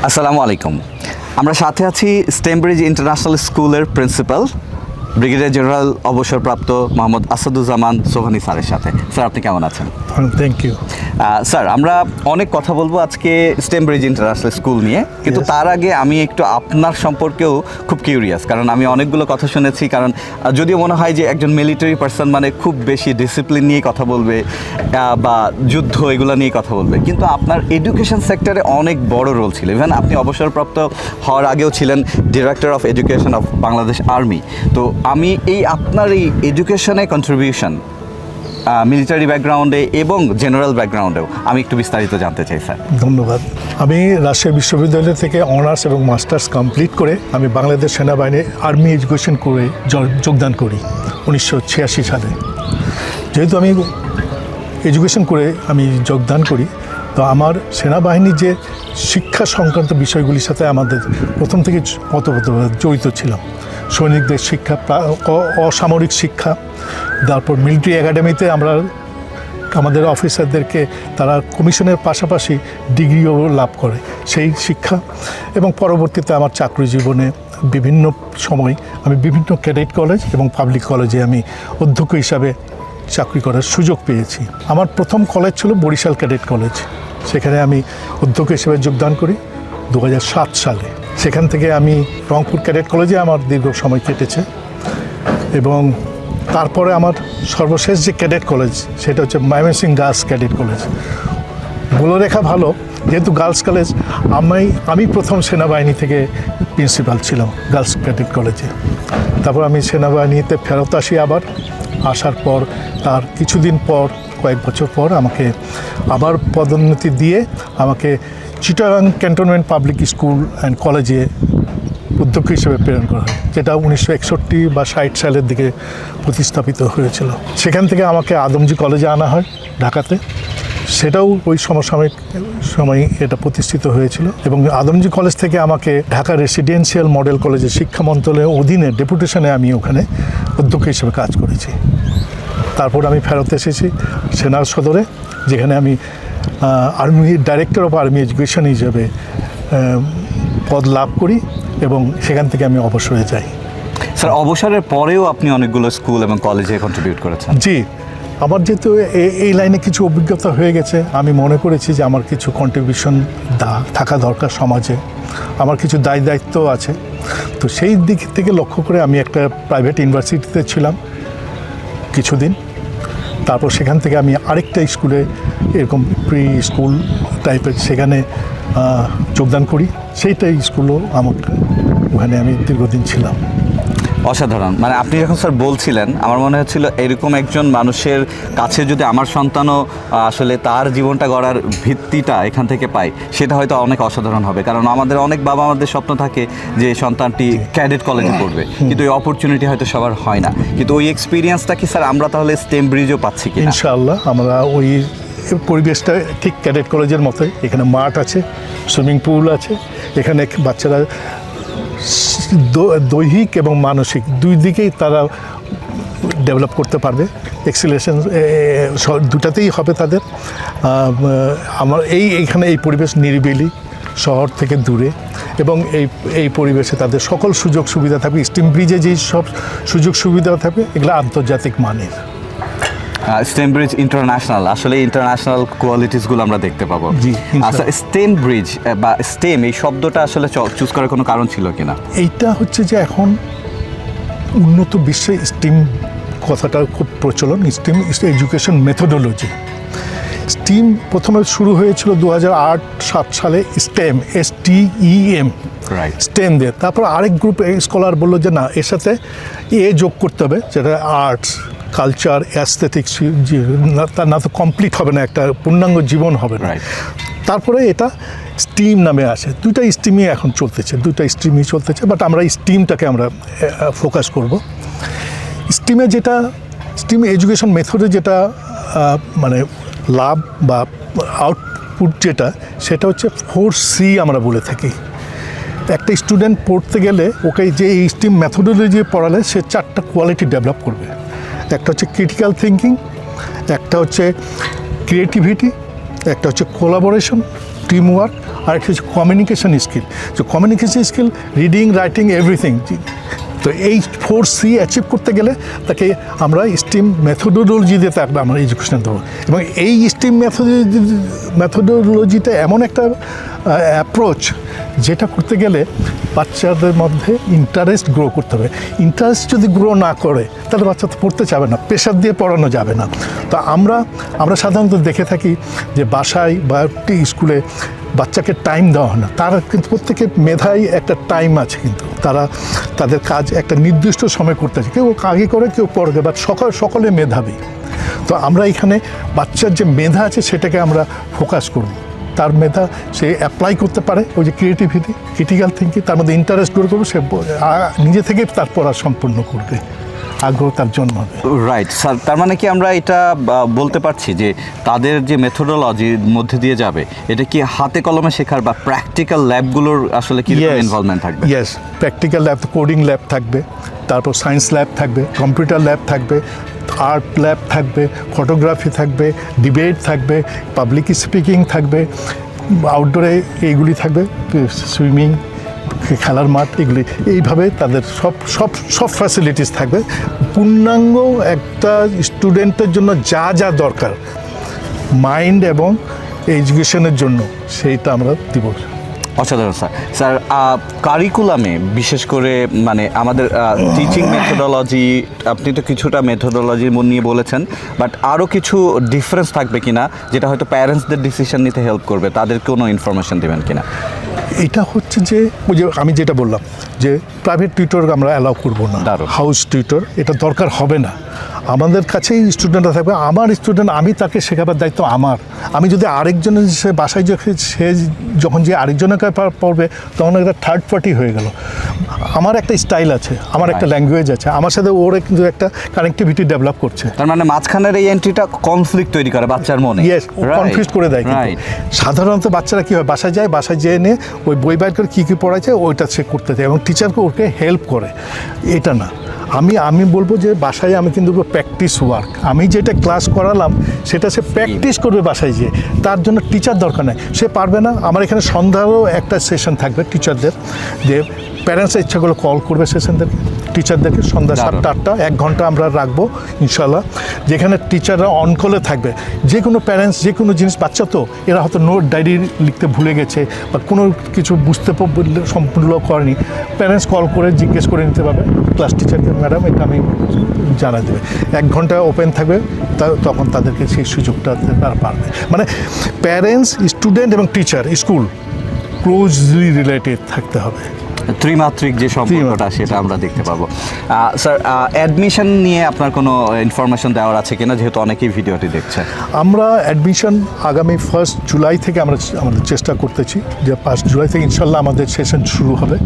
আসসালামু আলাইকুম। আমরা সাথে আছি স্টেমব্রিজ ইন্টারন্যাশনাল স্কুলের প্রিন্সিপাল ব্রিগেডিয়ার জেনারেল অবসরপ্রাপ্ত মোহাম্মদ আসাদুজ্জামান সোহানী স্যারের সাথে। স্যার, আপনি কেমন আছেন? Thank you. স্যার, আমরা অনেক কথা বলবো আজকে স্টেমব্রিজ ইন্টারন্যাশনাল স্কুল নিয়ে, কিন্তু তার আগে আমি একটু আপনার সম্পর্কেও খুব কিউরিয়াস, কারণ আমি অনেকগুলো কথা শুনেছি। কারণ যদিও মনে হয় যে একজন মিলিটারি পার্সন মানে খুব বেশি ডিসিপ্লিন নিয়ে কথা বলবে বা যুদ্ধ এগুলো নিয়ে কথা বলবে, কিন্তু আপনার এডুকেশন সেক্টরে অনেক বড় রোল ছিল। ইভেন আপনি অবসরপ্রাপ্ত হওয়ার আগেও ছিলেন director of education of Bangladesh army. তো আমি আপনার এই এডুকেশনে কন্ট্রিবিউশন মিলিটারি ব্যাকগ্রাউন্ডে এবং জেনারেল ব্যাকগ্রাউন্ডেও আমি একটু বিস্তারিত জানতে চাই স্যার। ধন্যবাদ। আমি রাজশাহী বিশ্ববিদ্যালয় থেকে অনার্স এবং মাস্টার্স কমপ্লিট করে আমি বাংলাদেশ সেনাবাহিনী আর্মি এডুকেশন করে যোগদান করি 1986 সালে। যেহেতু আমি এডুকেশন করে আমি যোগদান করি, তো আমার সেনাবাহিনীর যে শিক্ষা সংক্রান্ত বিষয়গুলির সাথে আমাদের প্রথম থেকে ওতপ্রোতভাবে জড়িত ছিলাম। সৈনিকদের শিক্ষা, অসামরিক শিক্ষা, তারপর মিলিটারি একাডেমিতে আমরা আমাদের অফিসারদেরকে তারা কমিশনের পাশাপাশি ডিগ্রিও লাভ করে সেই শিক্ষা, এবং পরবর্তীতে আমার চাকরি জীবনে বিভিন্ন সময় আমি বিভিন্ন ক্যাডেট কলেজ এবং পাবলিক কলেজে আমি অধ্যক্ষ হিসাবে চাকরি করার সুযোগ পেয়েছি। আমার প্রথম কলেজ ছিল বরিশাল ক্যাডেট কলেজ, সেখানে আমি অধ্যক্ষ হিসেবে যোগদান করি 2007 সালে। সেখান থেকে আমি রংপুর ক্যাডেট কলেজে আমার দীর্ঘ সময় কেটেছে, এবং তারপরে আমার সর্বশেষ যে ক্যাডেট কলেজ সেটা হচ্ছে ময়মনসিংহ গার্লস ক্যাডেট কলেজ। বলে রেখা ভালো, যেহেতু গার্লস কলেজ আমি প্রথম সেনাবাহিনী থেকে প্রিন্সিপাল ছিলাম গার্লস ক্যাডেট কলেজে। তারপর আমি সেনাবাহিনীতে ফেরত আসি। আসার পর তার কিছুদিন পর, কয়েক বছর পর আমাকে আবার পদোন্নতি দিয়ে আমাকে Chittagong cantonment public school and কলেজে অধ্যক্ষ হিসেবে প্রেরণ করা হয়, যেটা 1961 বা 60 সালের দিকে প্রতিস্থাপিত হয়েছিল। সেখান থেকে আমাকে আদমজী কলেজে আনা হয় ঢাকাতে, সেটাও ওই সমসাময়িক সময় এটা প্রতিষ্ঠিত হয়েছিল। এবং আদমজী কলেজ থেকে আমাকে ঢাকা রেসিডেন্সিয়াল মডেল কলেজে শিক্ষা মন্ত্রণালয়ের অধীনে ডেপুটেশনে আমি ওখানে অধ্যক্ষ হিসেবে কাজ করেছি। তারপর আমি ফেরত এসেছি সেনার সদরে, যেখানে আমি army director of army education হিসেবে পদ লাভ করি, এবং সেখান থেকে আমি অবসরে যাই। স্যার, অবসরের পরেও আপনি অনেকগুলো স্কুল এবং কলেজে কন্ট্রিবিউট করেছেন। জি, আমার যেহেতু এই লাইনে কিছু অভিজ্ঞতা হয়ে গেছে, আমি মনে করেছি যে আমার কিছু কন্ট্রিবিউশন থাকা দরকার সমাজে, আমার কিছু দায়িত্ব আছে। তো সেই দিক থেকে লক্ষ্য করে আমি একটা প্রাইভেট ইউনিভার্সিটিতে ছিলাম কিছুদিন। তারপর সেখান থেকে আমি আরেকটা স্কুলে এরকম প্রি স্কুল টাইপের সেখানে যোগদান করি। সেইটাই স্কুলও ওখানে আমি দীর্ঘদিন ছিলাম। অসাধারণ। মানে আপনি যখন স্যার বলছিলেন, আমার মনে হচ্ছিল এরকম একজন মানুষের কাছে যদি আমার সন্তানও আসলে তার জীবনটা গড়ার ভিত্তিটা এখান থেকে পায়, সেটা হয়তো অনেক অসাধারণ হবে। কারণ আমাদের অনেক বাবা আমাদের স্বপ্ন থাকে যে সন্তানটি ক্যাডেট কলেজে পড়বে, কিন্তু ওই অপরচুনিটি হয়তো সবার হয় না। কিন্তু ওই এক্সপিরিয়েন্সটা কি স্যার আমরা তাহলে স্টেমব্রিজও পাচ্ছি কি? ইনশাআল্লাহ আমরা ওই পরিবেশটা ঠিক ক্যাডেট কলেজের মতোই। এখানে মাঠ আছে, সুইমিং পুল আছে, এখানে বাচ্চারা দৈহিক এবং মানসিক দুই দিকেই তারা ডেভেলপ করতে পারবে। এক্সিলেশন দুটাতেই হবে তাদের। আমার এইখানে এই পরিবেশ নিরিবিলি, শহর থেকে দূরে, এবং এই পরিবেশে তাদের সকল সুযোগ সুবিধা থাকবে। স্টেমব্রিজে যেই সব সুযোগ সুবিধা থাকবে এগুলো আন্তর্জাতিক মানের। স্টেমব্রিজ ইন্টারন্যাশনাল, আসলে ইন্টারন্যাশনাল কোয়ালিটিসগুলো আমরা দেখতে পাবো। আচ্ছা, স্টেমব্রিজ বা স্টেম এই শব্দটা আসলে চুজ করার কোনো কারণ ছিল কিনা? এইটা হচ্ছে যে এখন উন্নত বিশ্বে স্টিম কথাটার খুব প্রচলন। Steam education methodology. স্টিম প্রথমে শুরু হয়েছিল 2008-7 সালে, স্টেম STEM স্টেম দিয়ে। তারপর আরেক গ্রুপ স্কলার বললো যে না, এর সাথে যোগ করতে হবে, যেটা আর্টস, কালচার, অ্যাস্থেটিক্স, তার না তো কমপ্লিট হবে না, একটা পূর্ণাঙ্গ জীবন হবে না। তারপরে এটা স্টিম নামে আসে। দুইটা স্ট্রিমই এখন চলতেছে, বাট আমরা স্টিমটাকে আমরা ফোকাস করব। স্টিম এডুকেশন মেথডে যেটা মানে লাভ বা আউটপুট সেটা হচ্ছে 4C আমরা বলে থাকি। একটা স্টুডেন্ট পড়তে গেলে ওকে যে এই স্টিম মেথোডোলজি পড়ালে সে 4টা কোয়ালিটি ডেভেলপ করবে। একটা হচ্ছে ক্রিটিক্যাল থিঙ্কিং, একটা হচ্ছে ক্রিয়েটিভিটি, একটা হচ্ছে কোলাবোরেশন, টিম ওয়ার্ক, আর একটা হচ্ছে কমিউনিকেশন স্কিল। তো communication skill, reading, writing, everything. তো এই 4C অ্যাচিভ করতে গেলে তাকে আমরা স্টিম মেথোডোলজি দিয়ে তাকে আমরা এডুকেশন দেবো। এবং এই স্টিম মেথোডোলজিটা এমন একটা অ্যাপ্রোচ, যেটা করতে গেলে বাচ্চাদের মধ্যে ইন্টারেস্ট গ্রো করতে হবে। ইন্টারেস্ট যদি গ্রো না করে তাহলে বাচ্চা তো পড়তে চাবে না, প্রেশার দিয়ে পড়ানো যাবে না। তো আমরা সাধারণত দেখে থাকি যে বাসায় বা স্কুলে বাচ্চাকে টাইম দেওয়া হয় না। তারা কিন্তু প্রত্যেকের মেধায় একটা টাইম আছে, কিন্তু তারা তাদের কাজ একটা নির্দিষ্ট সময় করতে আছে, কেউ আগে করে কেউ পরে, বাট সকলে মেধাবী। তো আমরা এখানে বাচ্চার যে মেধা আছে সেটাকে আমরা ফোকাস করব। তার মেধা সে অ্যাপ্লাই করতে পারে, ওই যে ক্রিয়েটিভিটি, ক্রিটিক্যাল থিঙ্কিং, তার মধ্যে ইন্টারেস্ট গ্রো করবে, সে নিজে থেকেই তার পড়া সম্পূর্ণ করবে, আগ্রহ তার জন্ম হবে। রাইট স্যার, তার মানে কি আমরা এটা বলতে পারছি যে তাদের যে মেথোডোলজির মধ্যে দিয়ে যাবে, এটা কি হাতে কলমে শেখার বা প্র্যাকটিক্যাল ল্যাবগুলোর আসলে কি ইনভলভমেন্ট থাকবে? Yes, practical lab, coding lab থাকবে, তারপর সায়েন্স ল্যাব থাকবে, কম্পিউটার ল্যাব থাকবে, আর্ট ল্যাব থাকবে, ফটোগ্রাফি থাকবে, ডিবেট থাকবে, পাবলিক স্পিকিং থাকবে, আউটডোরে এইগুলি থাকবে, সুইমিং, খেলার মাঠ, এগুলি। এইভাবে তাদের সব ফ্যাসিলিটিস থাকবে। পূর্ণাঙ্গ একটা স্টুডেন্টের জন্য যা যা দরকার মাইন্ড এবং এডুকেশনের জন্য, সেইটা আমরা দিব। অসাধারণ স্যার। স্যার, কারিকুলামে বিশেষ করে মানে আমাদের টিচিং মেথোডোলজি, আপনি তো কিছুটা মেথোডোলজি নিয়ে বলেছেন, বাট আরও কিছু ডিফারেন্স থাকবে কিনা যেটা হয়তো প্যারেন্টসদের ডিসিশন নিতে হেল্প করবে, তাদের কোনো ইনফরমেশন দেবেন কিনা? এটা হচ্ছে যে ওই যে আমি যেটা বললাম যে প্রাইভেট টিউটর আমরা অ্যালাউ করবো না, হাউস টিউটর এটা দরকার হবে না। আমাদের কাছেই স্টুডেন্টরা থাকবে, আমার স্টুডেন্ট, আমি তাকে শেখাবার দায়িত্ব আমার। আমি যদি আরেকজনের সে বাসায় সে যখন যে আরেকজনের পড়বে, তখন একটা থার্ড পার্টি হয়ে গেল। আমার একটা স্টাইল আছে, আমার একটা ল্যাঙ্গুয়েজ আছে, আমার সাথে ওর কিন্তু একটা কানেক্টিভিটি ডেভেলপ করছে। তার মানে মাঝখানের এই এন্ট্রিটা কনফ্লিক্ট তৈরি করে বাচ্চার মনে। ইয়েস, কনফিউজ করে দেয়। সাধারণত বাচ্চারা কী হয়, বাসায় যায়, বাসায় যেয়ে নিয়ে ওই বই বাইর করে কী পড়াচ্ছে ওইটা সে করতে চায় এবং টিচারকে ওকে হেল্প করে। এটা না, আমি বলবো যে বাসায় আমি কিন্তু প্র্যাকটিস ওয়ার্ক, আমি যেটা ক্লাস করালাম সেটা সে প্র্যাকটিস করবে বাসায় যেয়ে। তার জন্য টিচার দরকার নেই, সে পারবে না। আমার এখানে সন্ধ্যারও একটা সেশন থাকবে টিচারদের, যে প্যারেন্টসের ইচ্ছা করলে কল করবে সেশনদেরকে, টিচারদেরকে সন্ধ্যা 7টা 8টা 1 ঘন্টা আমরা রাখবো ইনশাল্লাহ, যেখানে টিচাররা অন কলে থাকবে। যে কোনো প্যারেন্টস যে কোনো জিনিস, বাচ্চা তো এরা হয়তো নোট ডায়েরি লিখতে ভুলে গেছে বা কোনো কিছু বুঝতে সম্পূর্ণ করেনি, প্যারেন্টস কল করে জিজ্ঞেস করে নিতে পারবে ক্লাস টিচারকে, ম্যাডাম এটা আমি জানা দেবে। 1 ঘন্টা ওপেন থাকবে, তখন তাদেরকে সেই সুযোগটা তারা পারবে। মানে প্যারেন্টস, স্টুডেন্ট এবং টিচার, স্কুল ক্লোজলি রিলেটেড থাকতে হবে। ত্রিমাত্রিক যে সম্পর্কটা সেটা আমরা দেখতে পাবো। স্যার, অ্যাডমিশন নিয়ে আপনার কোনো ইনফরমেশন দেওয়ার আছে কিনা, যেহেতু অনেকেই ভিডিওটি দেখছে? আমরা অ্যাডমিশন আগামী 1 জুলাই থেকে আমরা আমাদের চেষ্টা করতেছি যে 5 জুলাই থেকে ইনশাল্লাহ আমাদের সেশন শুরু হবে।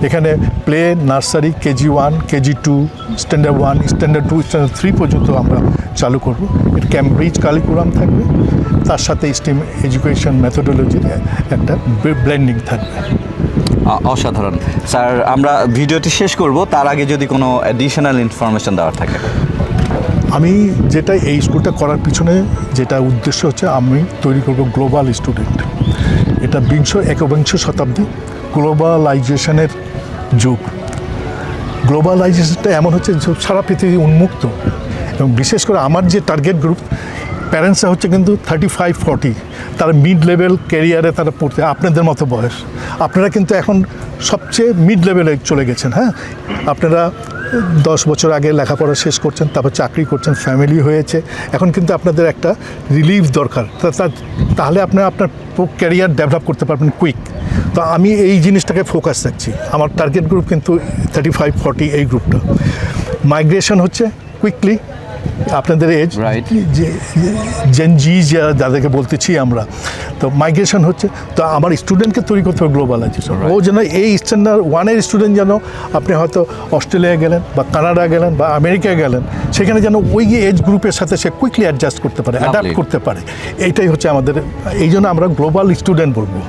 এখানে play, nursery, KG 1, KG 2, standard 1, standard 2, standard 3 পর্যন্ত আমরা চালু করব। এটা ক্যামব্রিজ কারিকুলাম থাকবে, তার সাথে স্টিম এডুকেশন মেথোডোলজির একটা ব্লেন্ডিং থাকবে। অসাধারণ স্যার, আমরা ভিডিওটি শেষ করব, তার আগে যদি কোনো অ্যাডিশনাল ইনফরমেশন দেওয়ার থাকে। আমি যেটা এই স্কুলটা করার পিছনে যেটা উদ্দেশ্য হচ্ছে, আমি তৈরি করব গ্লোবাল স্টুডেন্ট। এটা একবিংশ শতাব্দী গ্লোবালাইজেশনের যুগ। গ্লোবালাইজেশনটা এমন হচ্ছে সারা পৃথিবী উন্মুক্ত, এবং বিশেষ করে আমার যে টার্গেট গ্রুপ প্যারেন্টসরা হচ্ছে কিন্তু 35-40, তারা মিড লেভেল ক্যারিয়ারে তারা পড়তে, আপনাদের মতো বয়স। আপনারা কিন্তু এখন সবচেয়ে মিড লেভেলে চলে গেছেন। হ্যাঁ, আপনারা 10 বছর আগে লেখাপড়া শেষ করছেন, তারপর চাকরি করছেন, ফ্যামিলি হয়েছে, এখন কিন্তু আপনাদের একটা রিলিফ দরকার। তাহলে আপনার ক্যারিয়ার ডেভেলপ করতে পারবেন কুইক। তো আমি এই জিনিসটাকে ফোকাস রাখছি। আমার টার্গেট গ্রুপ কিন্তু 35-40 এই গ্রুপটা। মাইগ্রেশন হচ্ছে কুইকলি, আপনাদের এজ জেন জি যাদেরকে বলতেছি আমরা, তো মাইগ্রেশন হচ্ছে। তো আমার স্টুডেন্টকে তৈরি করতে হবে গ্লোবালাইজেশন। ও যেন এই স্ট্যান্ডার্ড 1-এর স্টুডেন্ট যেন আপনি হয়তো অস্ট্রেলিয়া গেলেন বা কানাডা গেলেন বা আমেরিকায় গেলেন, সেখানে যেন ওই এজ গ্রুপের সাথে সে কুইকলি অ্যাডজাস্ট করতে পারে, অ্যাডাপ্ট করতে পারে। এইটাই হচ্ছে আমাদের, এই জন্য আমরা গ্লোবাল স্টুডেন্ট বলবো।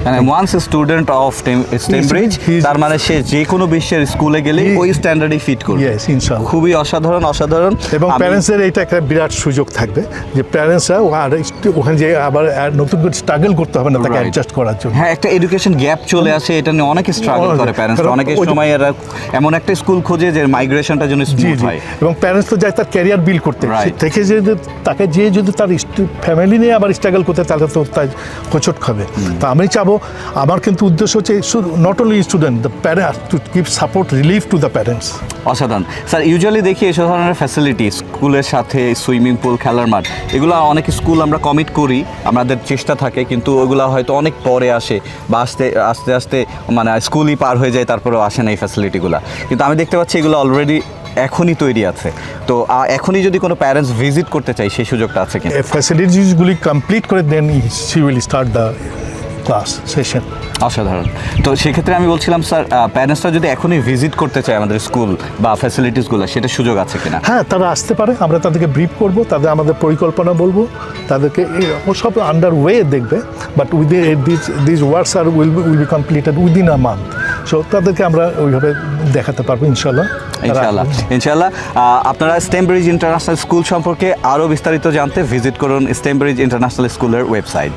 মানে ওয়ান্স স্টুডেন্ট অফ স্টেমব্রিজ, তার মানে সে যে কোনো বিশ্বের স্কুলে গেলে ওই স্ট্যান্ডার্ডই ফিট করবে। ইয়েস, ইনশাআল্লাহ। খুবই অসাধারণ অসাধারণ। এবং প্যারেন্টসদের এটা একটা বিরাট সুযোগ থাকবে যে প্যারেন্টসরা ওখানে যে আবার নতুন করে স্ট্রাগল করতে হবে না তাকে Right. অ্যাডজাস্ট করার জন্য। হ্যাঁ, একটা এডুকেশন গ্যাপ চলে আসে, এটা নিয়ে অনেকে স্ট্রাগল করে প্যারেন্টস। কারণ অনেকের ওই যে- সময় এরা এমন একটা স্কুল খোঁজে যে মাইগ্রেশনটা যেন জি স্মুথ জি, হয়। এবং প্যারেন্টস তো যায় তার ক্যারিয়ার বিল্ড করতে, Right. সে থেকে যে তাকে যে যদি তার ফ্যামিলি নিয়ে আবার স্ট্রাগল করতে, তাহলে তো তার হোঁচট খাবে। তো আমি চাবো, আমার কিন্তু উদ্দেশ্য হচ্ছে not only student, the parents to give support relief to the parents. অসাধারণ স্যার। ইউজুয়ালি দেখি এসব ধরনের ফ্যাসিলিটি স্কুলের সাথে সুইমিং পুল, খেলার মাঠ, এগুলো অনেক স্কুল আমরা কমিট করি, আমাদের চেষ্টা থাকে, কিন্তু ওগুলো হয়তো অনেক পরে আসে বা আস্তে আস্তে আস্তে মানে স্কুলই পার হয়ে যায়, তারপরেও আসে না এই ফ্যাসিলিটিগুলো। কিন্তু আমি দেখতে পাচ্ছি এগুলো অলরেডি এখনই তৈরি আছে। তো এখনই যদি কোনো প্যারেন্টস ভিজিট করতে চাই সেই সুযোগটা আছে কিনা? ফ্যাসিলিটিসগুলি কমপ্লিট করে দেন she will start the class session. অসাধারণ। তো সেক্ষেত্রে আমি বলছিলাম স্যার, প্যারেন্টসরা যদি এখনই ভিজিট করতে চায় আমাদের স্কুল বা ফ্যাসিলিটিসগুলো, সেটা সুযোগ আছে কিনা? হ্যাঁ, তারা আসতে পারে, আমরা তাদেরকে ব্রিফ করব, তাদের আমাদের পরিকল্পনা বলবো, তাদেরকে ও সব আন্ডার ওয়ে দেখবে, but within this works are will be completed within a month. So তাদেরকে আমরা ওইভাবে দেখাতে পারবো ইনশাল্লাহ। ইনশাআল্লাহ ইনশাআল্লাহ। আপনারা স্টেমব্রিজ ইন্টারন্যাশনাল স্কুল সম্পর্কে আরও বিস্তারিত জানতে ভিজিট করুন স্টেমব্রিজ ইন্টারন্যাশনাল স্কুলের ওয়েবসাইট।